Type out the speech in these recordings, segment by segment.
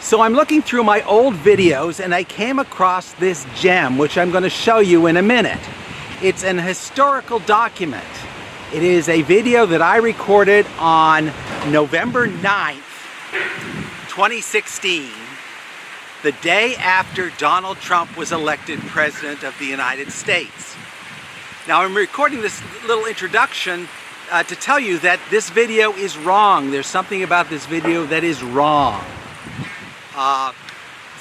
So I'm looking through my old videos and I came across this gem, which I'm going to show you in a minute. It's an historical document. It is a video that I recorded on November 9th, 2016, the day after Donald Trump was elected President of the United States. Now I'm recording this little introduction to tell you that this video is wrong. There's something about this video that is wrong.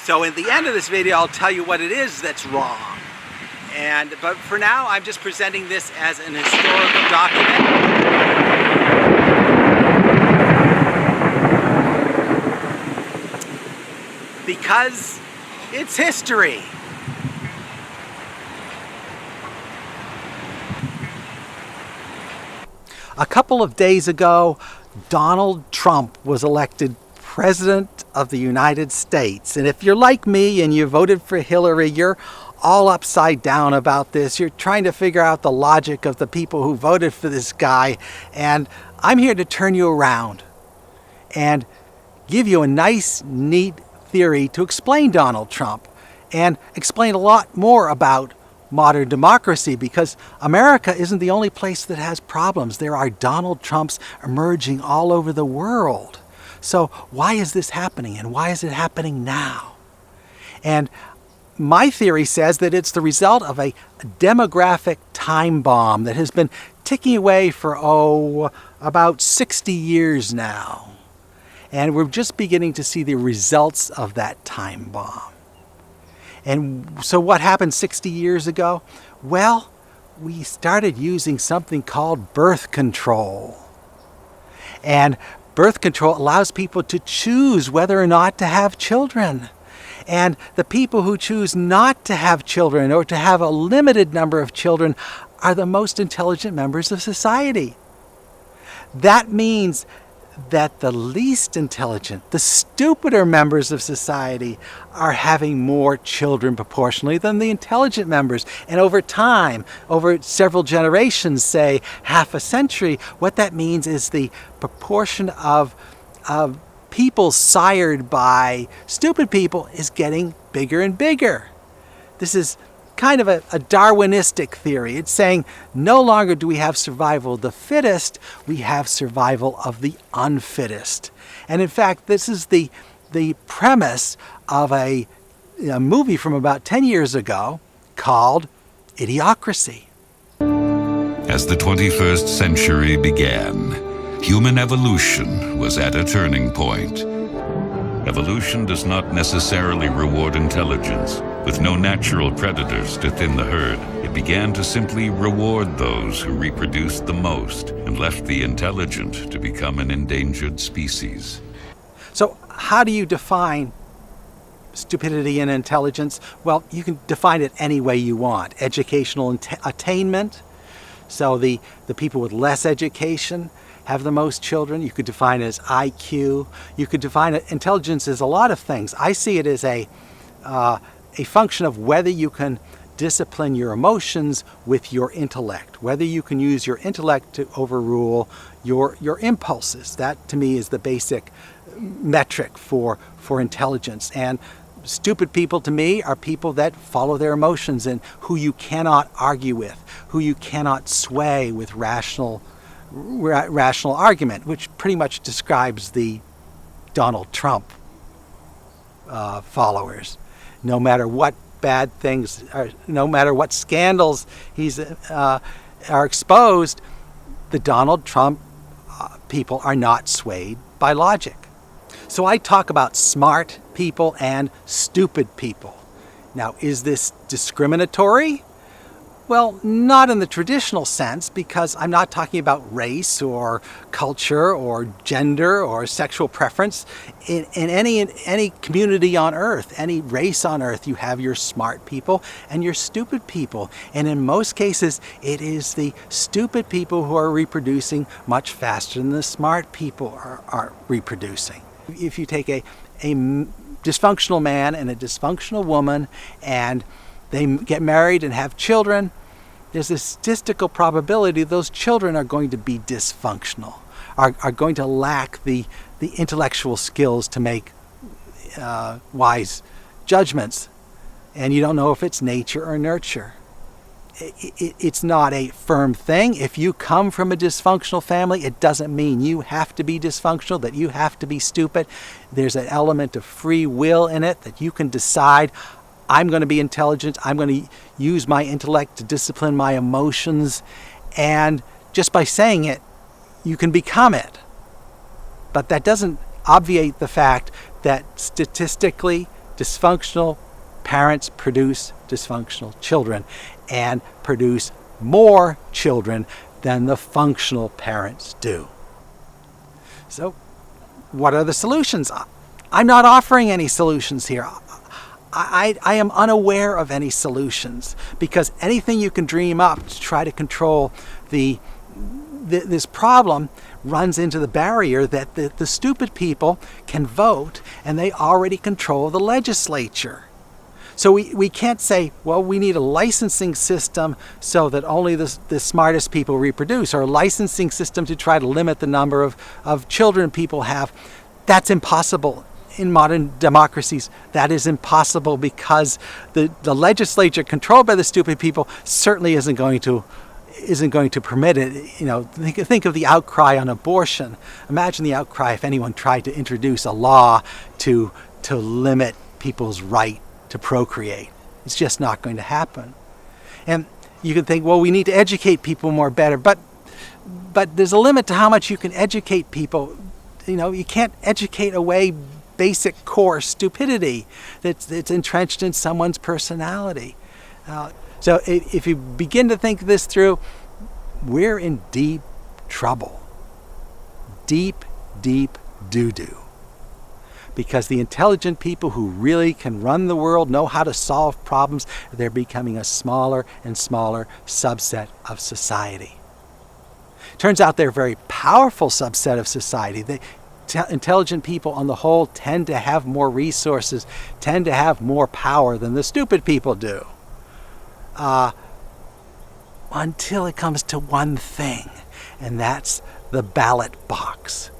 So in the end of this video, I'll tell you what it is that's wrong. But for now, I'm just presenting this as an historical document. Because it's history. A couple of days ago, Donald Trump was elected President of the United States. And if you're like me and you voted for Hillary, you're all upside down about this. You're trying to figure out the logic of the people who voted for this guy. And I'm here to turn you around and give you a nice, neat theory to explain Donald Trump and explain a lot more about modern democracy, because America isn't the only place that has problems. There are Donald Trumps emerging all over the world. So why is this happening, and why is it happening now? And my theory says that it's the result of a demographic time bomb that has been ticking away for, about 60 years now. And we're just beginning to see the results of that time bomb. And so what happened 60 years ago? Well, we started using something called birth control. And birth control allows people to choose whether or not to have children. And the people who choose not to have children or to have a limited number of children are the most intelligent members of society. That means that the least intelligent, the stupider members of society are having more children proportionally than the intelligent members. And over time, over several generations, say half a century, what that means is the proportion of people sired by stupid people is getting bigger and bigger. This is kind of a Darwinistic theory. It's saying no longer do we have survival of the fittest, we have survival of the unfittest. And in fact, this is the premise of a movie from about 10 years ago called Idiocracy. As the 21st century began, human evolution was at a turning point. Evolution does not necessarily reward intelligence. With no natural predators to thin the herd, it began to simply reward those who reproduced the most and left the intelligent to become an endangered species. So how do you define stupidity and intelligence? Well, you can define it any way you want. Educational attainment. So the people with less education have the most children. You could define it as IQ. You could define intelligence as a lot of things. I see it as a function of whether you can discipline your emotions with your intellect, whether you can use your intellect to overrule your impulses. That, to me, is the basic metric for intelligence. And stupid people, to me, are people that follow their emotions and who you cannot argue with, who you cannot sway with rational argument, which pretty much describes the Donald Trump followers. No matter what bad things, no matter what scandals are exposed, the Donald Trump people are not swayed by logic. So I talk about smart people and stupid people. Now, is this discriminatory? Well, not in the traditional sense, because I'm not talking about race or culture or gender or sexual preference. In any community on earth, any race on earth, you have your smart people and your stupid people. And in most cases, it is the stupid people who are reproducing much faster than the smart people are reproducing. If you take a dysfunctional man and a dysfunctional woman and they get married and have children, there's a statistical probability those children are going to be dysfunctional, are going to lack the intellectual skills to make wise judgments, and you don't know if it's nature or nurture. It's not a firm thing. If you come from a dysfunctional family, it doesn't mean you have to be dysfunctional, that you have to be stupid. There's an element of free will in it, that you can decide, I'm going to be intelligent, I'm going to use my intellect to discipline my emotions, and just by saying it, you can become it. But that doesn't obviate the fact that statistically, dysfunctional parents produce dysfunctional children and produce more children than the functional parents do. So, what are the solutions? I'm not offering any solutions here. I am unaware of any solutions, because anything you can dream up to try to control this problem runs into the barrier that the stupid people can vote, and they already control the legislature. So we can't say, well, we need a licensing system so that only the smartest people reproduce, or a licensing system to try to limit the number of children people have. That's impossible. In modern democracies, that is impossible, because the legislature controlled by the stupid people certainly isn't going to permit it. You know, think of the outcry on abortion. Imagine the outcry if anyone tried to introduce a law to limit people's right to procreate. It's just not going to happen. And you can think, well, we need to educate people more better, but there's a limit to how much you can educate people. You know, you can't educate away basic core stupidity that's entrenched in someone's personality. So if you begin to think this through, we're in deep trouble. Deep, deep doo-doo. Because the intelligent people who really can run the world, know how to solve problems, they're becoming a smaller and smaller subset of society. Turns out they're a very powerful subset of society. Intelligent people on the whole tend to have more resources, tend to have more power than the stupid people do. Until it comes to one thing, and that's the ballot box.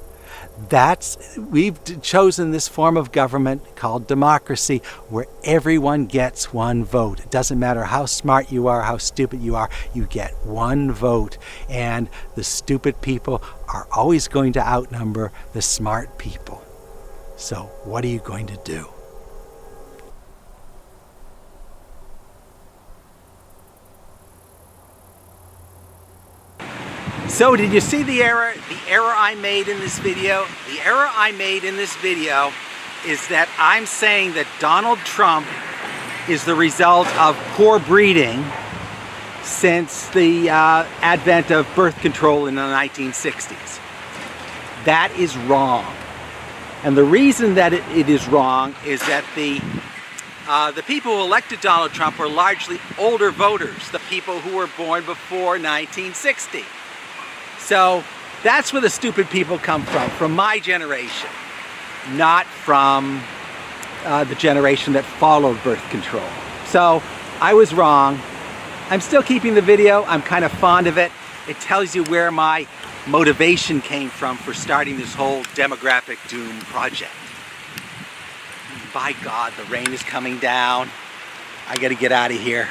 We've chosen this form of government called democracy, where everyone gets one vote. It doesn't matter how smart you are, how stupid you are, you get one vote. And the stupid people are always going to outnumber the smart people. So what are you going to do? So did you see the error I made in this video? The error I made in this video is that I'm saying that Donald Trump is the result of poor breeding since the advent of birth control in the 1960s. That is wrong. And the reason that it is wrong is that the people who elected Donald Trump were largely older voters, the people who were born before 1960. So that's where the stupid people come from my generation, not from the generation that followed birth control. So I was wrong. I'm still keeping the video. I'm kind of fond of it. It tells you where my motivation came from for starting this whole demographic doom project. By God, the rain is coming down. I gotta get out of here.